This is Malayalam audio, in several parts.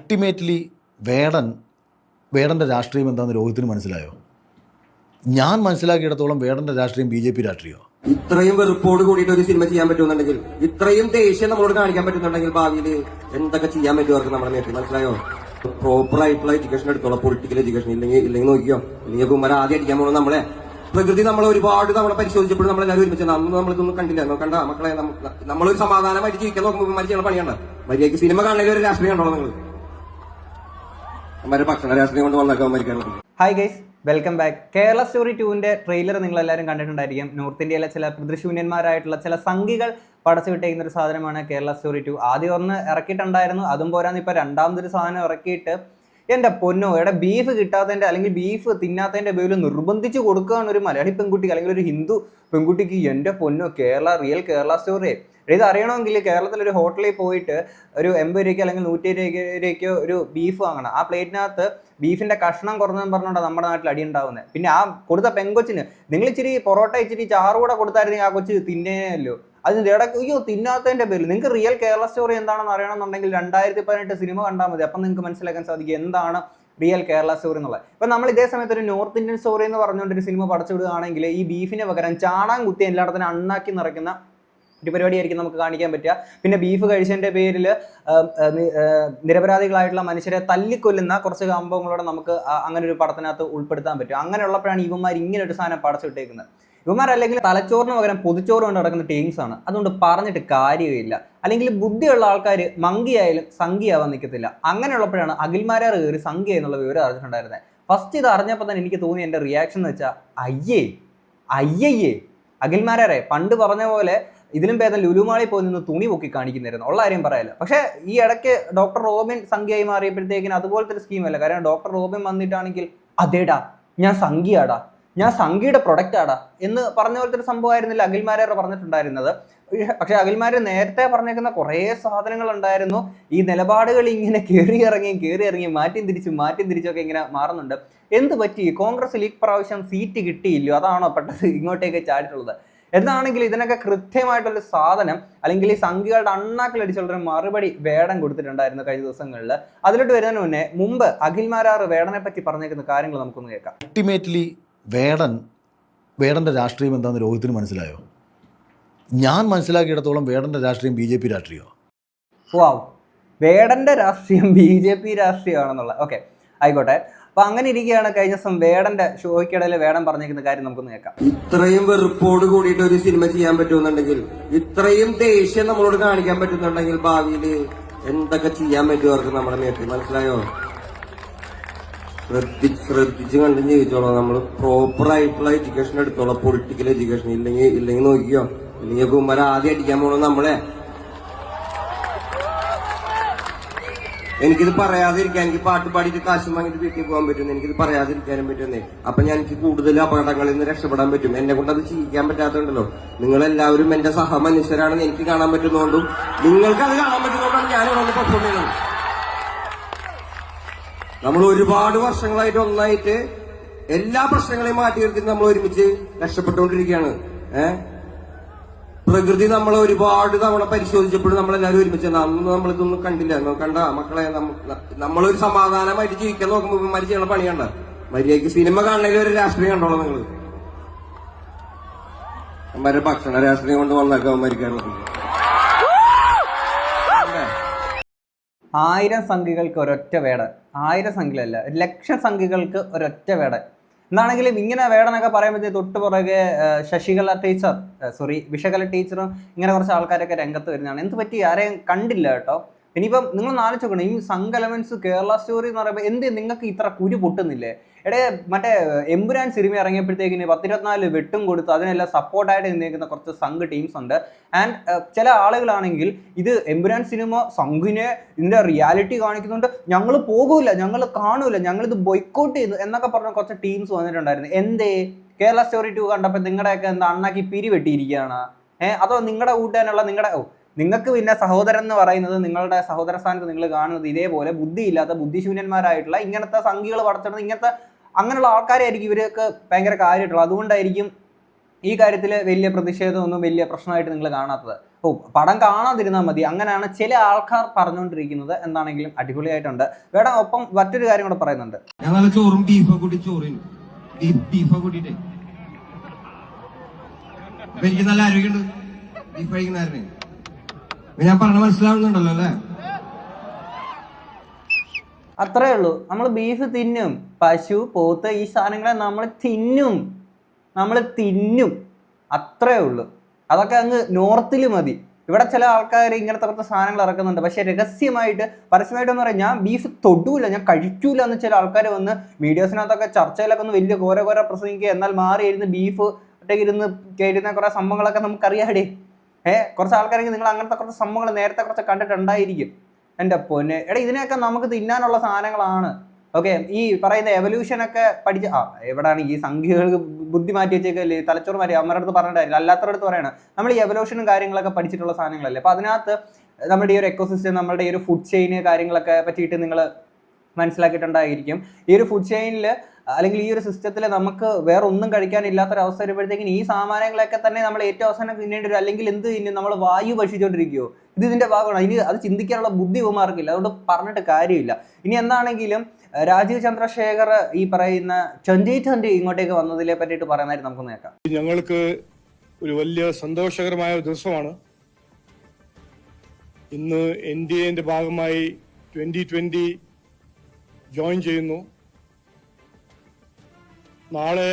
അൾട്ടിമേറ്റ്ലി വേടൻ്റെ രാഷ്ട്രീയം എന്താണെന്ന് രോഹിത്തിന് മനസ്സിലായോ? ഞാൻ മനസ്സിലാക്കിയിടത്തോളം വേടൻ്റെ രാഷ്ട്രീയം BJP രാഷ്ട്രീയമോ? ഇത്രയും വെറുപ്പോട് കൂടിയിട്ട് ഒരു സിനിമ ചെയ്യാൻ പറ്റുന്നുണ്ടെങ്കിൽ, ഇത്രയും ദേഷ്യം നമ്മളോട് കാണിക്കാൻ പറ്റുന്നുണ്ടെങ്കിൽ ഭാവിയിൽ എന്തൊക്കെ ചെയ്യാൻ പറ്റുമവർക്ക് നമ്മുടെ മേഖല മനസ്സിലായോ? പ്രോപ്പർ ആയിട്ടുള്ള എഡ്യൂക്കേഷൻ എടുത്തോളാം, പൊളിറ്റിക്കൽ എഡ്യൂക്കേഷൻ. ഇല്ലെങ്കിൽ നോക്കിയോ, ഇല്ലെങ്കിൽ കുമാര ആദ്യം അടിക്കാൻ പോകുന്നത് നമ്മളെ പ്രകൃതി നമ്മളെ ഒരുപാട് നമ്മളെ പരിശോധിച്ചപ്പോഴും നമ്മളെല്ലാവരും ഒരുമിച്ച് അന്ന് നമ്മളിതൊന്നും കണ്ടില്ല. കണ്ട മക്കളെ, നമ്മളൊരു സമാധാനമായിട്ട് ജീവിക്കാൻ നോക്കുമ്പോൾ മരിച്ചുള്ള പണിയണ്ട. മര്യാദയ്ക്ക് സിനിമ കാണുന്നതിൽ ഒരു രാഷ്ട്രീയം കണ്ടോളാം നിങ്ങൾ. ഭക്ഷണ രാഷ്ട്രീയം കൊണ്ട് വന്നേക്കാൻ മരിക്കണം. Hi guys, welcome back. Kerala story 2ന്റെ ട്രെയിലർ നിങ്ങൾ എല്ലാവരും കണ്ടിട്ടുണ്ടായിരിക്കും. നോർത്ത് ഇന്ത്യയിലെ ചില പ്രതിശൂന്യന്മാരായിട്ടുള്ള ചില സംഘികൾ പടച്ചു വിട്ടേക്കുന്ന ഒരു സാധനമാണ് കേരള സ്റ്റോറി 2. ആദ്യം ഒന്ന് ഇറക്കിയിട്ടുണ്ടായിരുന്നു, അതും പോരാന്ന് ഇപ്പൊ രണ്ടാമതൊരു സാധനം ഇറക്കിയിട്ട് എൻ്റെ പൊന്നോ, ഇവിടെ ബീഫ് കിട്ടാത്തതിൻ്റെ അല്ലെങ്കിൽ ബീഫ് തിന്നാത്തതിൻ്റെ പേരിൽ നിർബന്ധിച്ച് കൊടുക്കുകയാണ് ഒരു മലയാളി പെൺകുട്ടിക്ക് അല്ലെങ്കിൽ ഒരു ഹിന്ദു പെൺകുട്ടിക്ക്. എൻ്റെ പൊന്നോ, റിയൽ കേരള സ്റ്റോറി. ഇത് അറിയണമെങ്കിൽ കേരളത്തിലൊരു ഹോട്ടലിൽ പോയിട്ട് ഒരു 80 രൂപയ്ക്കോ അല്ലെങ്കിൽ 120 രൂപയ്ക്കോ ഒരു ബീഫ് വാങ്ങണം. ആ പ്ലേറ്റിനകത്ത് ബീഫിൻ്റെ കഷ്ണം കുറഞ്ഞെന്ന് പറഞ്ഞുകൊണ്ടാണ് നമ്മുടെ നാട്ടിൽ അടി ഉണ്ടാവുന്നത്. പിന്നെ ആ കൊടുത്ത പെങ്കൊച്ചിന് നിങ്ങൾ ഇച്ചിരി പൊറോട്ട ഇച്ചിരി ചാറ് കൂടെ കൊടുത്തായിരുന്നെങ്കിൽ ആ കൊച്ച് തിന്നേനല്ലോ. അതിന് ഇടയ്ക്ക് അയ്യോ തിന്നാത്തതിൻ്റെ പേരിൽ. നിങ്ങൾക്ക് റിയൽ കേരള സ്റ്റോറി എന്താണെന്ന് അറിയണമെന്നുണ്ടെങ്കിൽ 2018 സിനിമ കണ്ടാൽ മതി. അപ്പം നിങ്ങൾക്ക് മനസ്സിലാക്കാൻ സാധിക്കും എന്താണ് റിയൽ കേരള സ്റ്റോറി എന്നുള്ളത്. ഇപ്പം നമ്മൾ ഇതേ സമയത്ത് ഒരു നോർത്ത് ഇന്ത്യൻ സ്റ്റോറി എന്ന് പറഞ്ഞുകൊണ്ടൊരു സിനിമ പടച്ചു വിടുകയാണെങ്കിൽ ഈ ബീഫിന് പകരം ചാണകം കുത്തി എല്ലായിടത്തും അണ്ണാക്കി നിറയ്ക്കുന്ന ഒരു പരിപാടിയായിരിക്കും നമുക്ക് കാണിക്കാൻ പറ്റുക. പിന്നെ ബീഫ് കഴിച്ചതിൻ്റെ പേരിൽ നിരപരാധികളായിട്ടുള്ള മനുഷ്യരെ തല്ലിക്കൊല്ലുന്ന കുറച്ച് സംഭവങ്ങളോടെ നമുക്ക് അങ്ങനെ ഒരു പടത്തിനകത്ത് ഉൾപ്പെടുത്താൻ പറ്റും. അങ്ങനെയുള്ളപ്പോഴാണ് ഇവന്മാർ ഇങ്ങനെ ഒരു സാധനം പടച്ചു വിട്ടേക്കുന്നത്. ഇവന്മാരല്ലെങ്കിൽ തലച്ചോറിന് പകരം പൊതിച്ചോറ് കൊണ്ട് നടക്കുന്ന ടീംസാണ്. അതുകൊണ്ട് പറഞ്ഞിട്ട് കാര്യമില്ല. അല്ലെങ്കിൽ ബുദ്ധിയുള്ള ആൾക്കാർ മങ്കിയായാലും സംഖ്യയാവാൻ നിൽക്കത്തില്ല. അങ്ങനെയുള്ളപ്പോഴാണ് അഖിൽമാരാർ കയറി സംഖ്യ എന്നുള്ള വിവരം അറിഞ്ഞിട്ടുണ്ടായിരുന്നത്. ഫസ്റ്റ് ഇത് അറിഞ്ഞപ്പോൾ തന്നെ എനിക്ക് തോന്നി, എൻ്റെ റിയാക്ഷൻ എന്ന് വെച്ചാൽ അയ്യേ അഖിൽമാരാരെ പണ്ട് പറഞ്ഞ പോലെ ഇതിലും ഭേദം ലുലുമാളിൽ പോയി നിന്ന് തുണി പൊക്കി കാണിക്കുന്നായിരുന്നു. ഉള്ള കാര്യം പറയാല്ല. പക്ഷേ ഈ ഇടയ്ക്ക് ഡോക്ടർ റോബിൻ സംഖ്യയായി മാറിയപ്പോഴത്തേക്കിന് അതുപോലത്തെ ഒരു സ്കീമല്ല. കാരണം ഡോക്ടർ റോബിൻ വന്നിട്ടാണെങ്കിൽ അതേടാ ഞാൻ സംഖ്യയാടാ, ഞാൻ സംഖ്യയുടെ പ്രൊഡക്റ്റാടാ എന്ന് പറഞ്ഞ പോലത്തെ ഒരു സംഭവമായിരുന്നില്ല അഖിൽമാരാർ പറഞ്ഞിട്ടുണ്ടായിരുന്നത്. പക്ഷെ അഖിൽമാർ നേരത്തെ പറഞ്ഞേക്കുന്ന കുറേ സാധനങ്ങൾ ഉണ്ടായിരുന്നു. ഈ നിലപാടുകൾ ഇങ്ങനെ കയറി ഇറങ്ങി മാറ്റിയും തിരിച്ചൊക്കെ ഇങ്ങനെ മാറുന്നുണ്ട്. എന്ത് പറ്റി? കോൺഗ്രസിൽ ഈ പ്രാവശ്യം സീറ്റ് കിട്ടിയില്ലോ, അതാണോ പെട്ടെന്ന് ഇങ്ങോട്ടേക്ക് ചാടിയിട്ടുള്ളത്? എന്താണെങ്കിൽ ഇതിനൊക്കെ കൃത്യമായിട്ടുള്ള സാധനം അല്ലെങ്കിൽ ഈ സംഖ്യകളുടെ അണ്ണാക്കിലടിച്ചുള്ളൊരു മറുപടി വേടൻ കൊടുത്തിട്ടുണ്ടായിരുന്നു കഴിഞ്ഞ ദിവസങ്ങളിൽ. അതിലോട്ട് വരുന്നതിന് മുമ്പ് അഖിൽമാരാർ വേടനെ പറ്റി പറഞ്ഞേക്കുന്ന കാര്യങ്ങൾ നമുക്കൊന്ന് കേൾക്കാം. അൾട്ടിമേറ്റ്ലി വേടൻ്റെ രാഷ്ട്രീയം എന്താണെന്ന് രോഹിത്തിന് മനസ്സിലായോ? ഞാൻ മനസ്സിലാക്കിയിടത്തോളം വേടൻ്റെ രാഷ്ട്രീയം BJP രാഷ്ട്രീയമോ? വാവ്, വേടൻ്റെ രാഷ്ട്രീയം BJP രാഷ്ട്രീയമാണെന്നുള്ള. ഓക്കെ, ആയിക്കോട്ടെ. അപ്പൊ അങ്ങനെ ഇരിക്കുകയാണ്. കഴിഞ്ഞ ദിവസം വേടന്റെ ഷോയ്ക്കിടയിൽ വേടൻ പറഞ്ഞിരിക്കുന്ന കാര്യം നമുക്കൊന്ന് കേൾക്കാം. ഇത്രയും വെറുപ്പോട് കൂടിയിട്ട് ഒരു സിനിമ ചെയ്യാൻ പറ്റുന്നുണ്ടെങ്കിൽ, ഇത്രയും ദേഷ്യം നമ്മളോട് കാണിക്കാൻ പറ്റുന്നുണ്ടെങ്കിൽ ഭാവിയിൽ എന്തൊക്കെ ചെയ്യാൻ പറ്റുമവർക്ക് നമ്മുടെ മേഖല മനസ്സിലായോ? ശ്രദ്ധിച്ച് കണ്ട് ജീവിച്ചോളാം. നമ്മൾ പ്രോപ്പർ ആയിട്ടുള്ള എഡ്യൂക്കേഷൻ എടുത്തോളാം, പൊളിറ്റിക്കൽ എഡ്യൂക്കേഷൻ. ഇല്ലെങ്കിൽ നോക്കിയോ, ഇല്ലെങ്കിൽ കുമാര ആദ്യം അടിക്കാൻ പോകുന്നത് നമ്മളെ. എനിക്കിത് പറയാതിരിക്കാൻ, എനിക്ക് പാട്ട് പാടിയിട്ട് കാശും വാങ്ങിയിട്ട് വീട്ടിൽ പോകാൻ പറ്റും. എനിക്കിത് പറയാതിരിക്കാനും പറ്റുന്നേ. അപ്പൊ ഞാൻ എനിക്ക് കൂടുതൽ അപകടങ്ങളിൽ നിന്ന് രക്ഷപ്പെടാൻ പറ്റും. എന്നെ കൊണ്ട് അത് ചെയ്യിക്കാൻ പറ്റാത്തതുണ്ടല്ലോ. നിങ്ങളെല്ലാവരും എന്റെ സഹമനുഷ്യരാണെന്ന് എനിക്ക് കാണാൻ പറ്റുന്നതുകൊണ്ടും നിങ്ങൾക്ക് അത് കാണാൻ പറ്റുന്നതുകൊണ്ടാണ് ഞാൻ വന്ന് പെർഫോം ചെയ്യുന്നത്. നമ്മൾ ഒരുപാട് വർഷങ്ങളായിട്ട് ഒന്നായിട്ട് എല്ലാ പ്രശ്നങ്ങളെയും മാറ്റി നിർത്തി നമ്മൾ ഒരുമിച്ച് രക്ഷപ്പെട്ടുകൊണ്ടിരിക്കുകയാണ്. പ്രകൃതി നമ്മളെ ഒരുപാട് തവണ പരിശോധിച്ചപ്പോഴും നമ്മളെല്ലാവരും ഒരുമിച്ച് അന്ന് നമ്മളിതൊന്നും കണ്ടില്ല. കണ്ട മക്കളെ, നമ്മളൊരു സമാധാനമായിട്ട് ജീവിക്കാൻ നോക്കുമ്പോൾ മരിച്ചുള്ള പണിയണ്ട. മര്യാദയ്ക്ക് സിനിമ കാണുന്നതിൽ ഒരു രാഷ്ട്രീയം കണ്ടോളാം നിങ്ങൾ. അമ്മമാരെ ഭക്ഷണ രാഷ്ട്രീയം കൊണ്ട് വന്നേക്കാം മരിക്കാറുള്ളത്. 1000 സംഖ്യകൾക്ക് ഒരൊറ്റ വേടൻ. 1000 സംഖ്യകളല്ല, 1,00,000 സംഖ്യകൾക്ക് ഒരൊറ്റ വേടൻ. എന്താണെങ്കിലും ഇങ്ങനെ വേടനൊക്കെ പറയുമ്പോഴത്തേക്ക് തൊട്ട് പുറകെ വിഷകല ടീച്ചറും ഇങ്ങനെ കുറച്ച് ആൾക്കാരൊക്കെ രംഗത്ത് വരുന്നതാണ്. എന്ത് പറ്റി? ആരെയും കണ്ടില്ല കേട്ടോ. ഇനിയിപ്പം നിങ്ങൾ ആലോചിച്ച് നോക്കണം, ഈ സംഘ എലമെന്റ്സ് കേരള സ്റ്റോറി എന്ന് പറയുമ്പോൾ നിങ്ങൾക്ക് ഇത്ര കുരു പൊട്ടുന്നില്ലേ? മറ്റേ എമ്പുരാൻ സിനിമ ഇറങ്ങിയപ്പോഴത്തേക്കിന് 10-24 വെട്ടും കൊടുത്ത് അതിനെല്ലാം സപ്പോർട്ടായിട്ട് നിന്നേക്കുന്ന കുറച്ച് സംഘ് ടീംസ് ഉണ്ട്. ആൻഡ് ചില ആളുകളാണെങ്കിൽ ഇത് എമ്പുരാൻ സിനിമ സംഘിനെ ഇതിൻ്റെ റിയാലിറ്റി കാണിക്കുന്നുണ്ട്, ഞങ്ങൾ പോകൂല, ഞങ്ങൾ കാണൂല, ഞങ്ങളിത് ബോയ്ക്കോട്ട് ചെയ്യുന്നു എന്നൊക്കെ പറഞ്ഞ കുറച്ച് ടീംസ് വന്നിട്ടുണ്ടായിരുന്നു. എന്തേ കേരള സ്റ്റോറി 2 കണ്ടപ്പോൾ നിങ്ങളുടെയൊക്കെ എന്താ അണ്ണാക്കി പിരിവെട്ടിയിരിക്കുകയാണ്? അതോ നിങ്ങളുടെ കൂട്ടാനുള്ള നിങ്ങൾക്ക് പിന്നെ സഹോദരൻ എന്ന് പറയുന്നത് നിങ്ങളുടെ സഹോദര സ്ഥാനത്ത് നിങ്ങൾ കാണുന്നത് ഇതേപോലെ ബുദ്ധിയില്ലാത്ത ബുദ്ധിശൂന്യന്മാരായിട്ടുള്ള ഇങ്ങനത്തെ സംഖ്യകൾ പടച്ചിടുന്നത് അങ്ങനെയുള്ള ആൾക്കാരായിരിക്കും ഇവരൊക്കെ ഭയങ്കര കാര്യമായിട്ടുള്ളത്. അതുകൊണ്ടായിരിക്കും ഈ കാര്യത്തിൽ വലിയ പ്രതിഷേധമൊന്നും വലിയ പ്രശ്നമായിട്ട് നിങ്ങൾ കാണാത്തത്. ഓ, പടം കാണാതിരുന്നാൽ മതി, അങ്ങനെയാണ് ചില ആൾക്കാർ പറഞ്ഞുകൊണ്ടിരിക്കുന്നത്. എന്താണെങ്കിലും അടിപൊളിയായിട്ടുണ്ട്. വേണം ഒപ്പം മറ്റൊരു കാര്യം കൂടെ പറയുന്നുണ്ട്. ഞാൻ നല്ല ചോറും ബീഫൊക്കെ കൂട്ടി ബീഫൊക്കെ കൂട്ടിട്ടേ എനിക്ക് നല്ല ആരോഗ്യമുണ്ട്. ബീഫ് കഴിക്കുന്നതായിരുന്നു. ഞാൻ പറഞ്ഞ മനസ്സിലാവുന്നുണ്ടല്ലോ അല്ലേ? അത്രേ ഉള്ളൂ. നമ്മൾ ബീഫ് തിന്നും, പശു, പോത്ത്, ഈ സാധനങ്ങളെ നമ്മൾ തിന്നും, അത്രേ ഉള്ളൂ. അതൊക്കെ അങ്ങ് നോർത്തിൽ മതി. ഇവിടെ ചില ആൾക്കാർ ഇങ്ങനത്തെ കുറച്ച് സാധനങ്ങൾ ഇറക്കുന്നുണ്ട്, പക്ഷെ രഹസ്യമായിട്ട് പരസ്യമായിട്ടെന്ന് പറയാം ഞാൻ ബീഫ് തൊടൂല, ഞാൻ കഴിക്കൂല എന്ന് ചില ആൾക്കാർ വന്ന് വീഡിയോസിനകത്തൊക്കെ ചർച്ചയിലൊക്കെ ഒന്ന് വലിയ ഘോര പ്രസംഗിക്കുക. എന്നാൽ മാറിയിരുന്ന് ബീഫ് ഒറ്റയ്ക്ക് ഇരുന്ന് കയറ്റുന്ന കുറേ സംഭവങ്ങളൊക്കെ നമുക്കറിയാടേ. കുറച്ച് ആൾക്കാരെങ്കിൽ നിങ്ങൾ അങ്ങനത്തെ കുറച്ച് സംഭവങ്ങൾ നേരത്തെ കുറച്ച് കണ്ടിട്ടുണ്ടായിരിക്കും. എൻ്റെ പൊന്നെ, ഇതിനെയൊക്കെ നമുക്ക് തിന്നാനുള്ള സാധനങ്ങളാണ്. ഓക്കെ, ഈ പറയുന്ന എവല്യൂഷനൊക്കെ പഠിച്ച് എവിടെയാണ് ഈ സംഖ്യകൾക്ക് ബുദ്ധി മാറ്റി വെച്ചേക്കല്ലേ, തലച്ചോറ് മാറ്റി അവരുടെ അടുത്ത് പറഞ്ഞിട്ടില്ല, അല്ലാത്തവരുടെ അടുത്ത് പറയണം. നമ്മൾ ഈ എവല്യൂഷനും കാര്യങ്ങളൊക്കെ പഠിച്ചിട്ടുള്ള സാധനങ്ങളല്ലേ. അപ്പോൾ അതിനകത്ത് നമ്മുടെ ഈ ഒരു എക്കോസിസ്റ്റം, നമ്മുടെ ഈ ഒരു ഫുഡ് ചെയിന് കാര്യങ്ങളൊക്കെ പറ്റിയിട്ട് നിങ്ങൾ മനസ്സിലാക്കിയിട്ടുണ്ടായിരിക്കും. ഈ ഒരു ഫുഡ് ചെയിനിൽ അല്ലെങ്കിൽ ഈ ഒരു സിസ്റ്റത്തിൽ നമുക്ക് വേറെ ഒന്നും കഴിക്കാനില്ലാത്തൊരവസ്ഥ വരുമ്പോഴത്തേക്കും ഈ സാമാനങ്ങളൊക്കെ തന്നെ നമ്മൾ ഏറ്റവും അവസാനം തിന്നേണ്ടി വരും. അല്ലെങ്കിൽ എന്ത് തിന്നും, നമ്മൾ വായു ഭക്ഷിച്ചുകൊണ്ടിരിക്കുമോ? ഇതിന്റെ ഭാഗമാണ്. ഇനി അത് ചിന്തിക്കാനുള്ള ബുദ്ധി ഉമാർക്കില്ല, അതുകൊണ്ട് പറഞ്ഞിട്ട് കാര്യമില്ല. ഇനി എന്താണെങ്കിലും രാജീവ് ചന്ദ്രശേഖർ ഈ പറയുന്ന 2020 ഇങ്ങോട്ടേക്ക് വന്നതിനെ പറ്റിയിട്ട് പറയുന്നതായിട്ട് നമുക്ക് നോക്കാം. ഞങ്ങൾക്ക് ഒരു വലിയ സന്തോഷകരമായ ദിവസമാണ്. ഇന്ന് NDAന്റെ ഭാഗമായി 2020 ജോയിൻ ചെയ്യുന്നു. നാളെ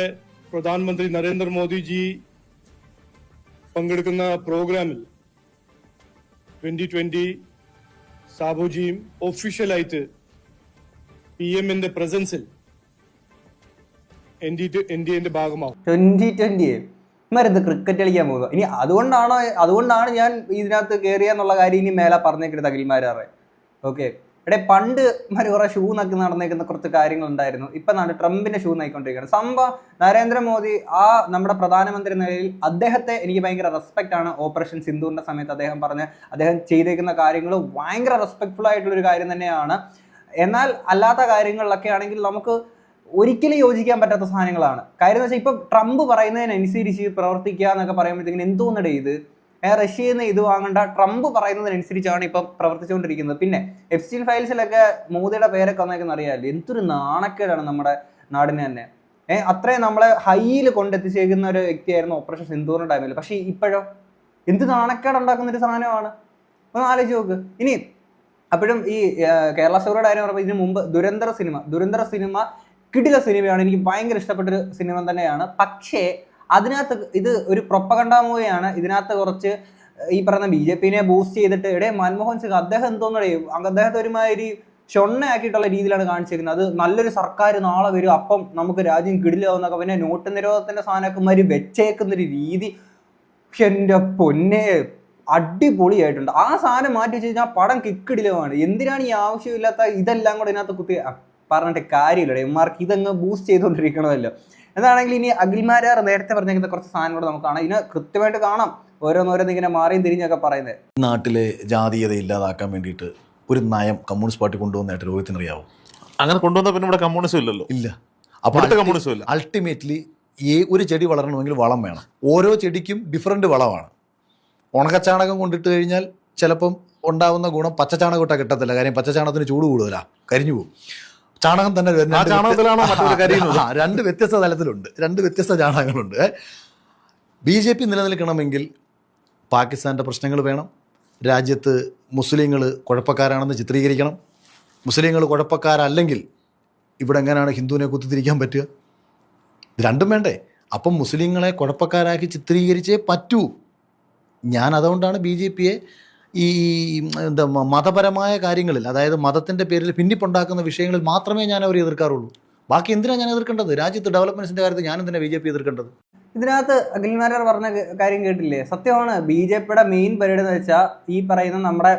പ്രധാനമന്ത്രി നരേന്ദ്രമോദിജി പങ്കെടുക്കുന്ന പ്രോഗ്രാമിൽ 2020 സാബുജിയും ഒഫീഷ്യലായിട്ട് PM-ന്റെ പ്രസൻസിൽ NDAന്റെ ഭാഗമാവും. 2020 മരുന്ന് ക്രിക്കറ്റ് കളിക്കാൻ പോകുക. ഇനി അതുകൊണ്ടാണ് ഞാൻ ഇതിനകത്ത് കയറിയെന്നുള്ള കാര്യം ഇനി മേലെ പറഞ്ഞേക്കരുത് അഖിൽമാരെ. ഓക്കെ, പണ്ട് കുറെ ഷൂ നക്കി നടന്നേക്കുന്ന കുറച്ച് കാര്യങ്ങളുണ്ടായിരുന്നു. ഇപ്പം ട്രംപിന്റെ ഷൂ നയിക്കൊണ്ടിരിക്കുകയാണ്. സംഭവം നരേന്ദ്രമോദി നമ്മുടെ പ്രധാനമന്ത്രി നിലയിൽ അദ്ദേഹത്തെ എനിക്ക് ഭയങ്കര റെസ്പെക്റ്റ് ആണ്. ഓപ്പറേഷൻ സിന്ദൂറിന്റെ സമയത്ത് അദ്ദേഹം ചെയ്തേക്കുന്ന കാര്യങ്ങൾ ഭയങ്കര റെസ്പെക്ട്ഫുൾ ആയിട്ടുള്ളൊരു കാര്യം തന്നെയാണ്. എന്നാൽ അല്ലാത്ത കാര്യങ്ങളിലൊക്കെ ആണെങ്കിൽ നമുക്ക് ഒരിക്കലും യോജിക്കാൻ പറ്റാത്ത സാധനങ്ങളാണ്. കാര്യം എന്ന് വെച്ചാൽ ഇപ്പം ട്രംപ് പറയുന്നതിനനുസരിച്ച് പ്രവർത്തിക്കുക എന്നൊക്കെ പറയുമ്പോഴത്തേക്കിന് എന്തോന്നടേ ഇത് റഷ്യയിൽ നിന്ന് ഇത് വാങ്ങേണ്ട, ട്രംപ് പറയുന്നതിനനുസരിച്ചാണ് ഇപ്പം പ്രവർത്തിച്ചുകൊണ്ടിരിക്കുന്നത്. പിന്നെ എപ്സ്റ്റീൻ ഫയൽസിലൊക്കെ മോദിയുടെ പേരൊക്കെ വന്നേക്കെന്ന് അറിയാമല്ലോ. എന്തൊരു നാണക്കേടാണ് നമ്മുടെ നാടിന് തന്നെ. അത്രയും നമ്മളെ ഹൈയിൽ കൊണ്ടെത്തിച്ചേക്കുന്ന ഒരു വ്യക്തിയായിരുന്നു ഓപ്പറേഷൻ സിന്ദൂറിന്റെ ടൈമിൽ. പക്ഷേ ഇപ്പോഴോ എന്ത് നാണക്കേടുണ്ടാക്കുന്നൊരു സാധനമാണ്, ഒന്ന് ആലോചിച്ച് നോക്ക്. ഇനി അപ്പോഴും ഈ കേരള സ്റ്റോറിയുടെ കാര്യം പറയുമ്പോൾ ഇതിനു മുമ്പ് ദുരന്തര സിനിമ കിടില സിനിമയാണ്. എനിക്ക് ഭയങ്കര ഇഷ്ടപ്പെട്ടൊരു സിനിമ തന്നെയാണ്. പക്ഷേ അതിനകത്ത് ഇത് ഒരു പ്രൊപ്പഗണ്ട മൂവിയാണ്. ഇതിനകത്ത് കുറച്ച് ഈ പറയുന്ന BJP-നെ ബൂസ്റ്റ് ചെയ്തിട്ട് മൻമോഹൻ സിംഗ് അദ്ദേഹം അദ്ദേഹത്തെ ഒരുമാതിരി ഷൊണ്ണയാക്കിയിട്ടുള്ള രീതിയിലാണ് കാണിച്ചിരിക്കുന്നത്. അത് നല്ലൊരു സർക്കാർ നാളെ വരും, അപ്പം നമുക്ക് രാജ്യം കിടിലാവുന്നൊക്കെ. പിന്നെ നോട്ട് നിരോധനത്തിന്റെ സാധനമൊക്കെ വെച്ചേക്കുന്നൊരു രീതി എൻ്റെ പൊന്നെ അടിപൊളിയായിട്ടുണ്ട്. ആ സാധനം മാറ്റി വെച്ച് കഴിഞ്ഞാൽ പടം കിക്കിടിലുമാണ്. എന്തിനാണ് ഈ ആവശ്യമില്ലാത്ത ഇതെല്ലാം കൂടെ ഇതിനകത്ത് കുത്തി പറഞ്ഞിട്ട് കാര്യമില്ല. എമ്മാർക്ക് ഇതങ്ങ് ബൂസ്റ്റ് ചെയ്തുകൊണ്ടിരിക്കണമല്ലോ. എന്താണെങ്കിലും ഇനി അഖിൽമാരാർ നേരത്തെ പറഞ്ഞിരിക്കുന്ന കുറച്ച് സാധനം കൂടെ നമുക്ക് കാണാം. ഇതിനെ കൃത്യമായിട്ട് കാണാം, ഓരോന്നിങ്ങനെ മാറിയും തിരിഞ്ഞൊക്കെ പറയുന്നത്. നാട്ടിലെ ജാതീയത ഇല്ലാതാക്കാൻ വേണ്ടിയിട്ട് ഒരു നയം കമ്മ്യൂണിസ്റ്റ് പാർട്ടി കൊണ്ടുവന്നായിട്ട് രോഹിത്തിന് അറിയാവോ? അങ്ങനെ കൊണ്ടുവന്ന പിന്നെ ഇവിടെ കമ്മ്യൂണിസം ഇല്ലല്ലോ. ഇല്ല. അപ്പോൾ കമ്മ്യൂണിസം ഇല്ല. അൾട്ടിമേറ്റ്ലി ഒരു ചെടി വളരണമെങ്കിൽ വളം വേണം. ഓരോ ചെടിക്കും ഡിഫറൻറ്റ് വളമാണ്. ഉണക്കച്ചാണകം കൊണ്ടിട്ട് കഴിഞ്ഞാൽ ചിലപ്പം ഉണ്ടാവുന്ന ഗുണം പച്ചച്ചാണകം ഇട്ടാൽ കിട്ടത്തില്ല. കാര്യം പച്ചച്ചാണകത്തിന് ചൂട് കൂടുതലാണ്, കരിഞ്ഞു പോകും. ചാണകം തന്നെ രണ്ട് വ്യത്യസ്ത തലത്തിലുണ്ട്, രണ്ട് വ്യത്യസ്ത ചാണകങ്ങളുണ്ട്. BJP നിലനിൽക്കണമെങ്കിൽ പാകിസ്ഥാൻ്റെ പ്രശ്നങ്ങൾ വേണം. രാജ്യത്ത് മുസ്ലിങ്ങൾ കുഴപ്പക്കാരാണെന്ന് ചിത്രീകരിക്കണം. മുസ്ലിങ്ങൾ കുഴപ്പക്കാരല്ലെങ്കിൽ ഇവിടെ എങ്ങനെയാണ് ഹിന്ദുവിനെ കുത്തിത്തിരിക്കാൻ പറ്റുക? ഇത് രണ്ടും വേണ്ടേ? അപ്പം മുസ്ലിങ്ങളെ കുഴപ്പക്കാരാക്കി ചിത്രീകരിച്ചേ പറ്റൂ. ഞാൻ അതുകൊണ്ടാണ് BJP-യെ ഈ മതപരമായ കാര്യങ്ങളിൽ, അതായത് മതത്തിൻ്റെ പേരിൽ ഭിന്നിപ്പുണ്ടാക്കുന്ന വിഷയങ്ങളിൽ മാത്രമേ ഞാൻ അവരെ എതിർക്കാറുള്ളൂ. ബാക്കി എന്തിനാണ് ഞാൻ എതിർക്കേണ്ടത്? രാജ്യത്ത് ഡെവലപ്മെൻറ്റ്സിൻ്റെ കാര്യത്തിൽ ഞാൻ എന്തിനാണ് BJP എതിർക്കേണ്ടത്? ഇതിനകത്ത് അഖിൽമാരാർ പറഞ്ഞ കാര്യം കേട്ടില്ലേ? സത്യമാണ്. BJP-യുടെ മെയിൻ പരിപാടി എന്ന് വെച്ചാൽ ഈ പറയുന്ന നമ്മുടെ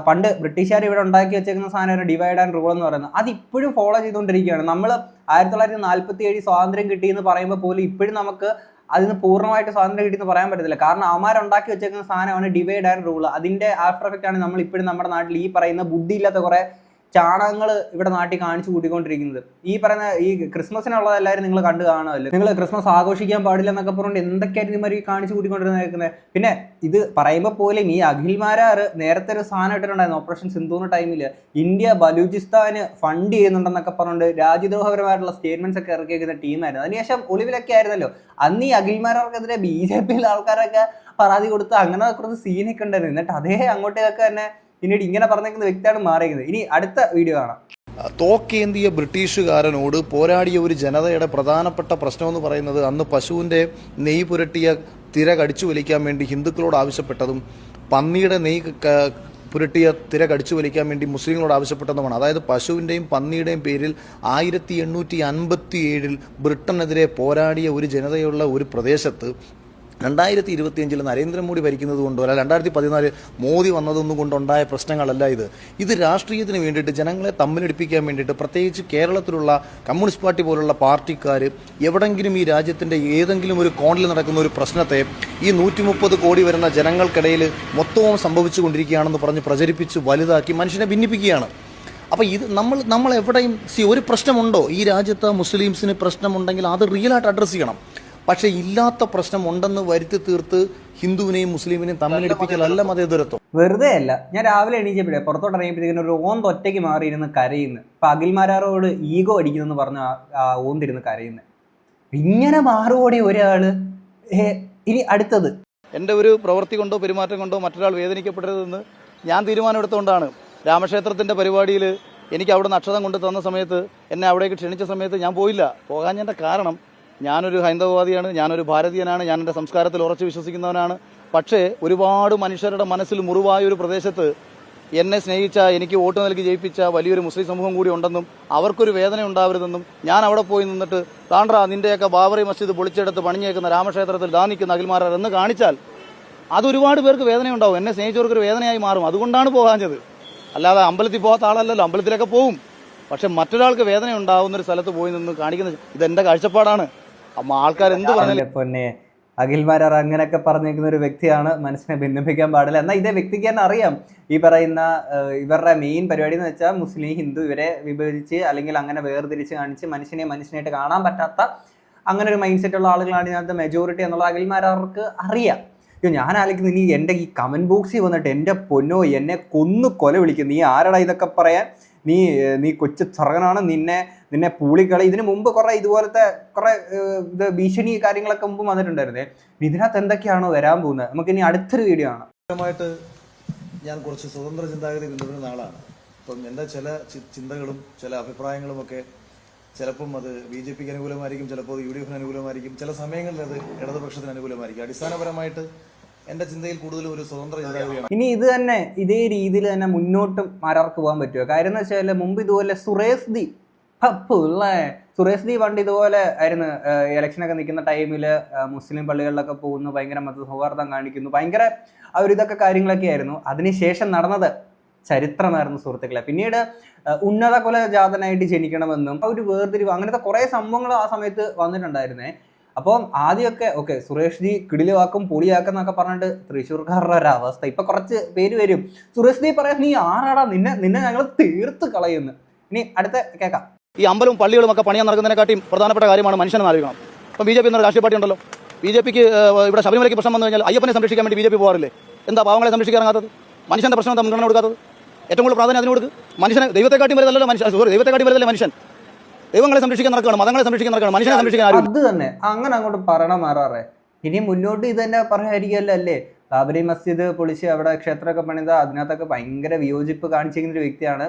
പണ്ട് ബ്രിട്ടീഷുകാർ ഇവിടെ ഉണ്ടാക്കി വെച്ചേക്കുന്ന സാധനം ഒരു ഡിവൈഡ് ആൻഡ് റൂൾ എന്ന് പറയുന്നത് അതിപ്പോഴും ഫോളോ ചെയ്തുകൊണ്ടിരിക്കുകയാണ്. നമ്മൾ 1947 സ്വാതന്ത്ര്യം കിട്ടിയെന്ന് പറയുമ്പോൾ പോലും ഇപ്പോഴും നമുക്ക് അതിന് പൂർണ്ണമായിട്ട് സ്വാതന്ത്ര്യം കിട്ടിയെന്ന് പറയാൻ പറ്റത്തില്ല. കാരണം അവന്മാരുണ്ടാക്കി വെച്ചേക്കുന്ന സാധനമാണ് ഡിവൈഡ് ആൻഡ് റൂൾ. അതിൻ്റെ ആഫ്റ്റർ എഫക്റ്റ് ആണ് നമ്മൾ ഇപ്പോഴും നമ്മുടെ നാട്ടിൽ ഈ പറയുന്ന ബുദ്ധിയില്ലാത്ത കുറേ ചാണകങ്ങൾ ഇവിടെ നാട്ടിൽ കാണിച്ചു കൂട്ടിക്കൊണ്ടിരിക്കുന്നത്. ഈ പറയുന്ന ഈ ക്രിസ്മസിനുള്ളതെല്ലാവരും നിങ്ങൾ കണ്ടു കാണുമല്ലോ. നിങ്ങൾ ക്രിസ്മസ് ആഘോഷിക്കാൻ പാടില്ല എന്നൊക്കെ പറഞ്ഞുകൊണ്ട് എന്തൊക്കെയായിരുന്നു ഇവർ കാണിച്ചു കൂട്ടിക്കൊണ്ടിരുന്നത്. പിന്നെ ഇത് പറയുമ്പോൾ പോലും ഈ അഖിൽമാരാർ നേരത്തെ ഒരു സാധനം ഇട്ടിട്ടുണ്ടായിരുന്നു ഓപ്പറേഷൻ സിന്ധൂറിന്റെ ടൈമിൽ ഇന്ത്യ ബലൂചിസ്ഥാന് ഫണ്ട് ചെയ്യുന്നുണ്ടെന്നൊക്കെ പറഞ്ഞുകൊണ്ട് രാജ്യദ്രോഹപരമായിട്ടുള്ള സ്റ്റേറ്റ്മെന്റ്സ് ഒക്കെ ഇറക്കിയിരിക്കുന്ന ടീമായിരുന്നു. അതിനുശേഷം ഒളിവിലൊക്കെ ആയിരുന്നല്ലോ. അന്ന് ഈ അഖിൽമാരാർക്കെതിരെ BJP ആൾക്കാരൊക്കെ പരാതി കൊടുത്ത് അങ്ങനെ കുറച്ച് സീനൊക്കെ ഉണ്ടായിരുന്നു. എന്നിട്ട് അതേ അങ്ങോട്ടേക്ക് തന്നെ പിന്നീട് ഇങ്ങനെ പറഞ്ഞേക്കുന്ന വ്യക്തിയാണ് മാറിയിരിക്കുന്നത്. ഇനി അടുത്ത വീഡിയോ കാണാം. തോക്കേന്തിയ ബ്രിട്ടീഷുകാരനോട് പോരാടിയ ഒരു ജനതയുടെ പ്രധാനപ്പെട്ട പ്രശ്നമെന്ന് പറയുന്നത് അന്ന് പശുവിൻ്റെ നെയ്യ് പുരട്ടിയ തിര കടിച്ചു വലിക്കാൻ വേണ്ടി ഹിന്ദുക്കളോട് ആവശ്യപ്പെട്ടതും പന്നിയുടെ നെയ്യ് പുരട്ടിയ തിര കടിച്ചു വലിക്കാൻ വേണ്ടി മുസ്ലിങ്ങളോട് ആവശ്യപ്പെട്ടതുമാണ്. അതായത് പശുവിൻ്റെയും പന്നിയുടെയും പേരിൽ 1857 ബ്രിട്ടനെതിരെ പോരാടിയ ഒരു ജനതയുള്ള ഒരു പ്രദേശത്ത് 2025 നരേന്ദ്രമോദി ഭരിക്കുന്നത് കൊണ്ടോ അല്ല 2014 മോദി വന്നതൊന്നും കൊണ്ടുണ്ടായ പ്രശ്നങ്ങളല്ല ഇത് രാഷ്ട്രീയത്തിന് വേണ്ടിയിട്ട് ജനങ്ങളെ തമ്മിലടിപ്പിക്കാൻ വേണ്ടിയിട്ട് പ്രത്യേകിച്ച് കേരളത്തിലുള്ള കമ്മ്യൂണിസ്റ്റ് പാർട്ടി പോലുള്ള പാർട്ടിക്കാർ എവിടെങ്കിലും ഈ രാജ്യത്തിൻ്റെ ഏതെങ്കിലും ഒരു കോണിൽ നടക്കുന്ന ഒരു പ്രശ്നത്തെ ഈ 130 കോടി വരുന്ന ജനങ്ങൾക്കിടയിൽ മൊത്തവും സംഭവിച്ചു കൊണ്ടിരിക്കുകയാണെന്ന് പറഞ്ഞ് പ്രചരിപ്പിച്ച് വലുതാക്കി മനുഷ്യനെ ഭിന്നിപ്പിക്കുകയാണ്. അപ്പോൾ ഇത് നമ്മൾ എവിടെയും ഒരു പ്രശ്നമുണ്ടോ ഈ രാജ്യത്ത് മുസ്ലിംസിന് പ്രശ്നമുണ്ടെങ്കിൽ അത് റിയലായിട്ട് അഡ്രസ്സ് ചെയ്യണം. പക്ഷേ ഇല്ലാത്ത പ്രശ്നം ഉണ്ടെന്ന് വരുത്തി തീർത്ത് ഹിന്ദുവിനെയും മുസ്ലിമിനെയും തമ്മിലടിപ്പിക്കലല്ല മതേതരത്വം. വെറുതെ അല്ല. ഞാൻ രാവിലെ എണീച്ചപ്പോഴേ പുറത്തോട്ട് ഇറങ്ങിയപ്പോഴത്തേക്കും ഒരു ഓന്ത് ഒറ്റയ്ക്ക് മാറിയിരുന്ന് കരയുന്നു. ഇപ്പം അഖിൽമാരാരോട് ഈഗോ അടിക്കുന്നെന്ന് പറഞ്ഞ ഓന്തിരുന്ന് കരയുന്നത്. ഇങ്ങനെ മാറുകൂടി ഒരാള്. ഇനി അടുത്തത്, എൻ്റെ ഒരു പ്രവൃത്തി കൊണ്ടോ പെരുമാറ്റം കൊണ്ടോ മറ്റൊരാൾ വേദനിക്കപ്പെടരുതെന്ന് ഞാൻ തീരുമാനമെടുത്തുകൊണ്ടാണ് രാമക്ഷേത്രത്തിൻ്റെ പരിപാടിയിൽ എനിക്ക് അവിടെ അക്ഷതം കൊണ്ട് തന്ന സമയത്ത് എന്നെ അവിടേക്ക് ക്ഷണിച്ച സമയത്ത് ഞാൻ പോയില്ല. പോകാഞ്ഞതിൻ്റെ കാരണം ഞാനൊരു ഹൈന്ദവവാദിയാണ്, ഞാനൊരു ഭാരതീയനാണ്, ഞാൻ എൻ്റെ സംസ്കാരത്തിൽ ഉറച്ചു വിശ്വസിക്കുന്നവനാണ്. പക്ഷേ ഒരുപാട് മനുഷ്യരുടെ മനസ്സിൽ മുറിവായ ഒരു പ്രദേശത്ത് എന്നെ സ്നേഹിച്ച, എനിക്ക് വോട്ട് നൽകി ജയിപ്പിച്ച വലിയൊരു മുസ്ലിം സമൂഹം കൂടി ഉണ്ടെന്നും അവർക്കൊരു വേദന ഉണ്ടാവരുതെന്നും ഞാൻ അവിടെ പോയി നിന്നിട്ട് താണ്ട്രാ നിൻ്റെയൊക്കെ ബാബറി മസ്ജിദ് പൊളിച്ചെടുത്ത് പണിഞ്ഞേക്കുന്ന രാമക്ഷേത്രത്തിൽ ദാ നിൽക്കുന്ന അഖിൽമാരാർ എന്ന് കാണിച്ചാൽ അതൊരുപാട് പേർക്ക് വേദനയുണ്ടാവും. എന്നെ സ്നേഹിച്ചവർക്കൊരു വേദനയായി മാറും. അതുകൊണ്ടാണ് പോകാഞ്ഞത്. അല്ലാതെ അമ്പലത്തിൽ പോകാത്ത ആളല്ലല്ലോ. അമ്പലത്തിലൊക്കെ പോവും. പക്ഷെ മറ്റൊരാൾക്ക് വേദന ഉണ്ടാവുന്നൊരു സ്ഥലത്ത് പോയി നിന്ന് കാണിക്കുന്നത് ഇതെൻ്റെ കാഴ്ചപ്പാടാണ്. ആൾക്കാർ എന്ത് പറഞ്ഞാലും പൊന്നെ അഖിൽമാരാർ അങ്ങനെയൊക്കെ പറഞ്ഞേക്കുന്ന ഒരു വ്യക്തിയാണ്. മനസ്സിനെ ഭിന്നിപ്പിക്കാൻ പാടില്ല. എന്നാൽ ഇതേ വ്യക്തിക്ക് തന്നെ അറിയാം ഈ പറയുന്ന ഇവരുടെ മെയിൻ പരിപാടി എന്ന് വെച്ചാൽ മുസ്ലിം ഹിന്ദു ഇവരെ വിഭജിച്ച് അല്ലെങ്കിൽ അങ്ങനെ വേർതിരിച്ച് കാണിച്ച് മനുഷ്യനായിട്ട് കാണാൻ പറ്റാത്ത അങ്ങനെ ഒരു മൈൻഡ് സെറ്റ് ഉള്ള ആളുകളാണ് ഇതിനകത്ത് മെജോറിറ്റി എന്നുള്ള അഖിൽമാരാർക്ക് അറിയാം. ഞാൻ ആലോചിക്കുന്നു, ഇനി എൻ്റെ ഈ കമന്റ് ബോക്സിൽ വന്നിട്ട് എൻ്റെ പൊന്നോ എന്നെ കൊല വിളിക്കും. നീ ആരടാ ഇതൊക്കെ പറയാൻ? നീ കൊച്ചു ചെറുകനാണ്, നിന്നെ പൂളിക്കളി. ഇതിനു മുമ്പ് കുറെ ഇതുപോലത്തെ കുറെ ഭീഷണി കാര്യങ്ങളൊക്കെ മുമ്പ് വന്നിട്ടുണ്ടായിരുന്നേ. ഇതിനകത്ത് എന്തൊക്കെയാണോ വരാൻ പോകുന്നത്? നമുക്ക് ഇനി അടുത്തൊരു വീഡിയോ ആണ്. ഞാൻ കുറച്ച് സ്വതന്ത്ര ചിന്താഗതി പിന്തുടരുന്ന ആളാണ്. അപ്പം എൻ്റെ ചില ചിന്തകളും ചില അഭിപ്രായങ്ങളും ഒക്കെ ചിലപ്പം അത് BJPക്ക് അനുകൂലമായിരിക്കും, ചിലപ്പോൾ UDF അനുകൂലമായിരിക്കും, ചില സമയങ്ങളിൽ അത് ഇടതുപക്ഷത്തിന് അനുകൂലമായിരിക്കും. അടിസ്ഥാനപരമായിട്ട് എൻ്റെ ചിന്തയിൽ കൂടുതലും ഒരു സ്വതന്ത്ര ചിന്താഗതിയാണ്. ഇനി ഇത് തന്നെ ഇതേ രീതിയിൽ തന്നെ മുന്നോട്ടും മാരാർക്ക് പോകാൻ പറ്റുമോ? കാര്യം എന്ന് വെച്ചാൽ മുമ്പ് ഇതുപോലെ സുരേഷ് ദി പണ്ട് ഇതുപോലെ ആയിരുന്നു. ഇലക്ഷനൊക്കെ നിൽക്കുന്ന ടൈമിൽ മുസ്ലിം പള്ളികളിലൊക്കെ പോകുന്നു, ഭയങ്കര മതസൗഹാർദ്ദം കാണിക്കുന്നു, ഭയങ്കര അവരിതൊക്കെ കാര്യങ്ങളൊക്കെ ആയിരുന്നു. അതിനുശേഷം നടന്നത് ചരിത്രമായിരുന്നു സുഹൃത്തുക്കളെ. പിന്നീട് ഉന്നത കുലജാതനായിട്ട് ജനിക്കണമെന്നും ഒരു വേർതിരിവ് അങ്ങനത്തെ കുറേ സംഭവങ്ങൾ ആ സമയത്ത് വന്നിട്ടുണ്ടായിരുന്നേ. അപ്പം ആദ്യമൊക്കെ ഓക്കെ സുരേഷ് ജി കിടിലുവാക്കും പൊളിയാക്കും എന്നൊക്കെ പറഞ്ഞിട്ട് തൃശ്ശൂർക്കാരുടെ ഒരു അവസ്ഥ. ഇപ്പൊ കുറച്ച് പേര് വരും, സുരേഷ് ജി പറയാം നീ ആരാടാ, നിന്നെ ഞങ്ങൾ തീർത്ത് കളയുന്നു. ഇനി അടുത്ത കേൾക്കാം. ഈ അമ്പലവും പള്ളികളും ഒക്കെ പണിയാൻ നടക്കുന്നതിനെക്കാട്ടിയും പ്രധാനപ്പെട്ട കാര്യമാണ് മനുഷ്യനെ നൽകണം. ഇപ്പം BJP എന്നൊരു രാഷ്ട്രീയ പാർട്ടി ഉണ്ടല്ലോ. BJPക്ക് ഇവിടെ ശബരിമലയ്ക്ക് പ്രശ്നം വന്നു കഴിഞ്ഞാൽ അയ്യപ്പനെ സംരക്ഷിക്കാൻ വേണ്ടി BJP പോകാറില്ലേ? എന്താ പാവങ്ങളെ സംരക്ഷിക്കാൻ ഇറങ്ങാത്തത്? മനുഷ്യന്റെ പ്രശ്നം മുൻഗണന കൊടുക്കാത്തത്? ഏറ്റവും കൂടുതൽ പ്രാധാന്യം അതിന് കൊടുക്കുക. മനുഷ്യനെ ദൈവത്തെക്കാട്ടി വരുന്നല്ലോ മനുഷ്യൻ. ദൈവങ്ങളെ സംരക്ഷിക്കാൻ നടക്കുകയാണ്, മതങ്ങളെ സംരക്ഷിക്കാൻ നടക്കുകയാണ്, മനുഷ്യനെ സംരക്ഷിക്കാൻ ആരും. അത് തന്നെ അങ്ങനെ അങ്ങോട്ട് പറയണം മാറാറേ. ഇനി മുന്നോട്ട് ഇത് തന്നെ പറയാതിരിക്കല്ലോ അല്ലേ? ബാബരി മസ്ജിദ് പൊളിച്ച് അവിടെ ക്ഷേത്രമൊക്കെ പണിത അതിനകത്തൊക്കെ ഭയങ്കര വിയോജിപ്പ് കാണിച്ചിരിക്കുന്ന ഒരു വ്യക്തിയാണ്.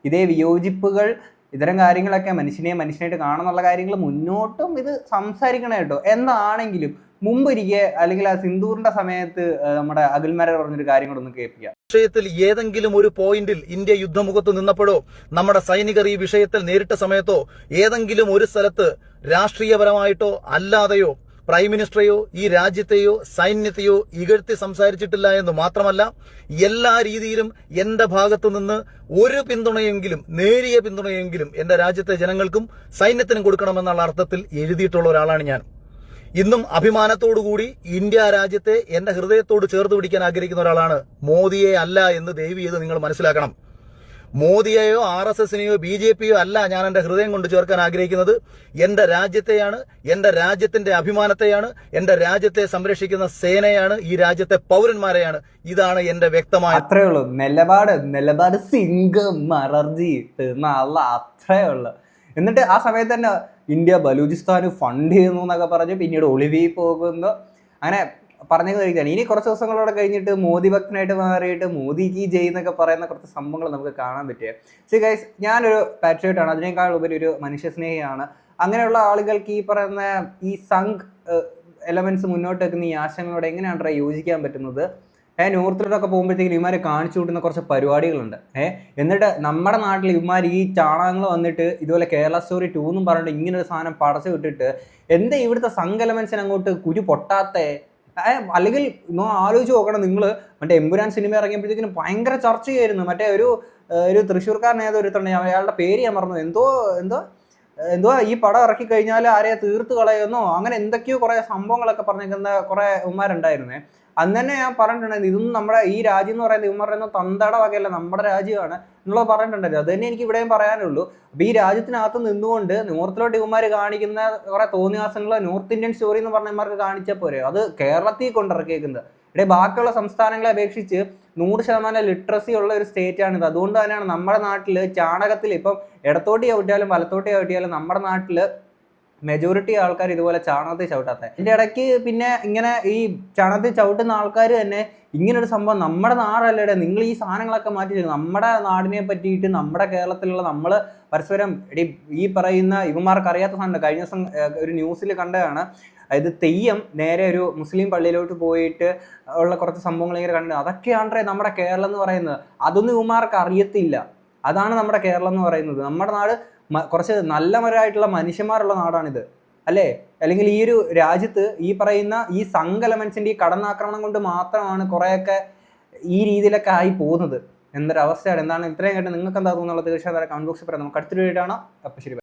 ഇതേ വിയോജിപ്പുകൾ ഇത്തരം കാര്യങ്ങളൊക്കെ മനുഷ്യനായിട്ട് കാണുന്നുള്ള കാര്യങ്ങൾ മുന്നോട്ടും ഇത് സംസാരിക്കണം കേട്ടോ. എന്നാണെങ്കിലും മുമ്പൊരിക്കെ അല്ലെങ്കിൽ ആ സിന്ദൂറിന്റെ സമയത്ത് നമ്മുടെ അഖിൽമാരാർ പറഞ്ഞൊരു കാര്യം കൂടെ ഒന്ന് കേൾപ്പിക്കാം. വിഷയത്തിൽ ഏതെങ്കിലും ഒരു പോയിന്റിൽ ഇന്ത്യ യുദ്ധമുഖത്ത് നിന്നപ്പോഴോ നമ്മുടെ സൈനികർ ഈ വിഷയത്തിൽ നേരിട്ട സമയത്തോ ഏതെങ്കിലും ഒരു സ്ഥലത്ത് രാഷ്ട്രീയപരമായിട്ടോ അല്ലാതെയോ പ്രൈം മിനിസ്റ്ററെയോ ഈ രാജ്യത്തെയോ സൈന്യത്തെയോ ഇകഴ്ത്തി സംസാരിച്ചിട്ടില്ല എന്ന് മാത്രമല്ല എല്ലാ രീതിയിലും എന്റെ ഭാഗത്തു നിന്ന് ഒരു പിന്തുണയെങ്കിലും നേരിയ പിന്തുണയെങ്കിലും എന്റെ രാജ്യത്തെ ജനങ്ങൾക്കും സൈന്യത്തിനും കൊടുക്കണമെന്നുള്ള അർത്ഥത്തിൽ എഴുതിയിട്ടുള്ള ഒരാളാണ് ഞാൻ. ഇന്നും അഭിമാനത്തോടുകൂടി ഇന്ത്യ രാജ്യത്തെ എന്റെ ഹൃദയത്തോട് ചേർത്ത് പിടിക്കാൻ ആഗ്രഹിക്കുന്ന ഒരാളാണ്. മോദിയെ അല്ല എന്ന് ദയവ് ചെയ്ത് നിങ്ങൾ മനസ്സിലാക്കണം. മോദിയെയോ RSSനെയോ BJPയോ അല്ല ഞാൻ എൻ്റെ ഹൃദയം കൊണ്ട് ചേർക്കാൻ ആഗ്രഹിക്കുന്നത്. എൻ്റെ രാജ്യത്തെയാണ്, എൻ്റെ രാജ്യത്തിന്റെ അഭിമാനത്തെയാണ്, എൻ്റെ രാജ്യത്തെ സംരക്ഷിക്കുന്ന സേനയാണ്, ഈ രാജ്യത്തെ പൗരന്മാരെയാണ്. ഇതാണ് എൻ്റെ വ്യക്തമായ അത്രേ ഉള്ളൂ. നിലപാട് സിംഗം മറർജി നല്ല അത്രേ ഉള്ളു. എന്നിട്ട് ആ സമയത്ത് തന്നെ ഇന്ത്യ ബലൂചിസ്ഥാന് ഫണ്ട് ചെയ്യുന്നു എന്നൊക്കെ പറഞ്ഞ് പിന്നീട് ഒളിവിൽ പോകുന്നു. അങ്ങനെ പറഞ്ഞത് കഴിക്കാണ്. ഇനി കുറച്ച് ദിവസങ്ങളോടെ കഴിഞ്ഞിട്ട് മോദി ഭക്തനായിട്ട് മാറിയിട്ട് മോദിക്ക് ജയ് എന്നൊക്കെ പറയുന്ന കുറച്ച് സംഭവങ്ങൾ നമുക്ക് കാണാൻ പറ്റിയ. സി ഗൈസ്, ഞാനൊരു പാട്രിയോട്ടാണ്, അതിനേക്കാൾ ഉപരി ഒരു മനുഷ്യസ്നേഹിയാണ്. അങ്ങനെയുള്ള ആളുകൾക്ക് ഈ പറയുന്ന ഈ സംഘ് എലമെന്റ്സ് മുന്നോട്ട് വെക്കുന്ന ഈ ആശയങ്ങളോട് എങ്ങനെയാണ് യോജിക്കാൻ പറ്റുന്നത്? നോർത്തിലോട്ടൊക്കെ പോകുമ്പോഴത്തേക്കും ഇവന്മാർ കാണിച്ചു കൂട്ടുന്ന കുറച്ച് പരിപാടികളുണ്ട്. എന്നിട്ട് നമ്മുടെ നാട്ടിൽ ഇവന്മാർ ഈ ചാണകങ്ങൾ വന്നിട്ട് ഇതുപോലെ കേരള സ്റ്റോറി 2 എന്നും പറഞ്ഞിട്ട് ഇങ്ങനെ ഒരു സാധനം പടച്ചു വിട്ടിട്ട് എന്താ ഇവിടുത്തെ സംഘ എലമെന്റ്സിന് അങ്ങോട്ട് കുരു പൊട്ടാത്തേ? അല്ലെങ്കിൽ ആലോചിച്ച് നോക്കണം നിങ്ങൾ. മറ്റേ എമ്പുരാൻ സിനിമ ഇറങ്ങിയപ്പോഴത്തേക്കിനും ഭയങ്കര ചർച്ചയായിരുന്നു. മറ്റേ ഒരു തൃശ്ശൂർക്കാരൻ ഏതൊരുത്തണ്ട്, അയാളുടെ പേര് ഞാൻ മറന്നു, എന്തോ ഈ പടം ഇറക്കി കഴിഞ്ഞാൽ ആരെയാ തീർത്ത് കളയുന്നോ അങ്ങനെ എന്തൊക്കെയോ കുറെ സംഭവങ്ങളൊക്കെ പറഞ്ഞിരിക്കുന്ന കുറെ ഉമ്മാരുണ്ടായിരുന്നേ. അന്ന് തന്നെ ഞാൻ പറഞ്ഞിട്ടുണ്ടായിരുന്നു, ഇതൊന്നും നമ്മുടെ ഈ രാജ്യം എന്ന് പറയുന്നത് ഇവന്മാർ പറയുന്നത് തന്തയുടെ വകയല്ല, നമ്മുടെ രാജ്യമാണ് എന്നുള്ളത് പറഞ്ഞിട്ടുണ്ടായിരുന്നു. അത് തന്നെ എനിക്ക് ഇവിടെയും പറയാനുള്ളൂ. അപ്പോൾ ഈ രാജ്യത്തിനകത്ത് നിന്നുകൊണ്ട് നോർത്തിലോട്ട് ഇവന്മാർ കാണിക്കുന്ന കുറെ തോന്നിയാസങ്ങൾ നോർത്ത് ഇന്ത്യൻ സ്റ്റോറി എന്ന് പറഞ്ഞ ഇവന്മാർക്ക് കാണിച്ചാൽ പോരെ? അത് കേരളത്തിൽ കൊണ്ടിറക്കിയേക്കുന്നത്. ഇവിടെ ബാക്കിയുള്ള സംസ്ഥാനങ്ങളെ അപേക്ഷിച്ച് 100% ലിറ്ററസി ഉള്ള ഒരു സ്റ്റേറ്റാണിത്. അതുകൊണ്ട് തന്നെയാണ് നമ്മുടെ നാട്ടിൽ ചാണകത്തിൽ ഇപ്പം ഇടത്തോട്ട് ചവിട്ടിയാലും വലത്തോട്ട് ചവിട്ടിയാലും നമ്മുടെ നാട്ടിൽ മെജോറിറ്റി ആൾക്കാർ ഇതുപോലെ ചാണകത്തിൽ ചവിട്ടാത്ത. ഇതിൻ്റെ ഇടയ്ക്ക് പിന്നെ ഇങ്ങനെ ഈ ചാണകത്തിൽ ചവിട്ടുന്ന ആൾക്കാർ തന്നെ ഇങ്ങനൊരു സംഭവം നമ്മുടെ നാടല്ലേ, നിങ്ങൾ ഈ സാധനങ്ങളൊക്കെ മാറ്റി നമ്മുടെ നാടിനെ പറ്റിയിട്ട് നമ്മുടെ കേരളത്തിലുള്ള നമ്മൾ പരസ്പരം ഈ പറയുന്ന ഇവന്മാർക്ക് അറിയാത്ത സാധനം. കഴിഞ്ഞ ദിവസം ഒരു ന്യൂസിൽ കണ്ടതാണ്, അതായത് തെയ്യം നേരെ ഒരു മുസ്ലിം പള്ളിയിലോട്ട് പോയിട്ട് ഉള്ള കുറച്ച് സംഭവങ്ങൾ ഇങ്ങനെ കണ്ടു. അതൊക്കെയാണേ നമ്മുടെ കേരളം എന്ന് പറയുന്നത്. അതൊന്നും ഇവന്മാർക്ക് അറിയത്തില്ല. അതാണ് നമ്മുടെ കേരളം എന്ന് പറയുന്നത്. നമ്മുടെ നാട് കുറച്ച് നല്ലവരായിട്ടുള്ള മനുഷ്യന്മാരുള്ള നാടാണിത് അല്ലേ? അല്ലെങ്കിൽ ഈ ഒരു രാജ്യത്ത് ഈ പറയുന്ന ഈ സംഘ എലമെന്റ്സിന്റെ ഈ കടന്നാക്രമണം കൊണ്ട് മാത്രമാണ് കുറേയൊക്കെ ഈ രീതിയിലൊക്കെ ആയി പോകുന്നത്. എന്തൊരവസ്ഥയാണ്. എന്താണ് ഇത്രയും കേട്ട് നിങ്ങൾക്ക് എന്താ തോന്നുന്നത്? തീർച്ചയായും കമന്റ് ബോക്സിൽ പറയാം. നമുക്ക് അടുത്തൊരു വീഡിയോ ആണ്. അപ്പോൾ ശരി.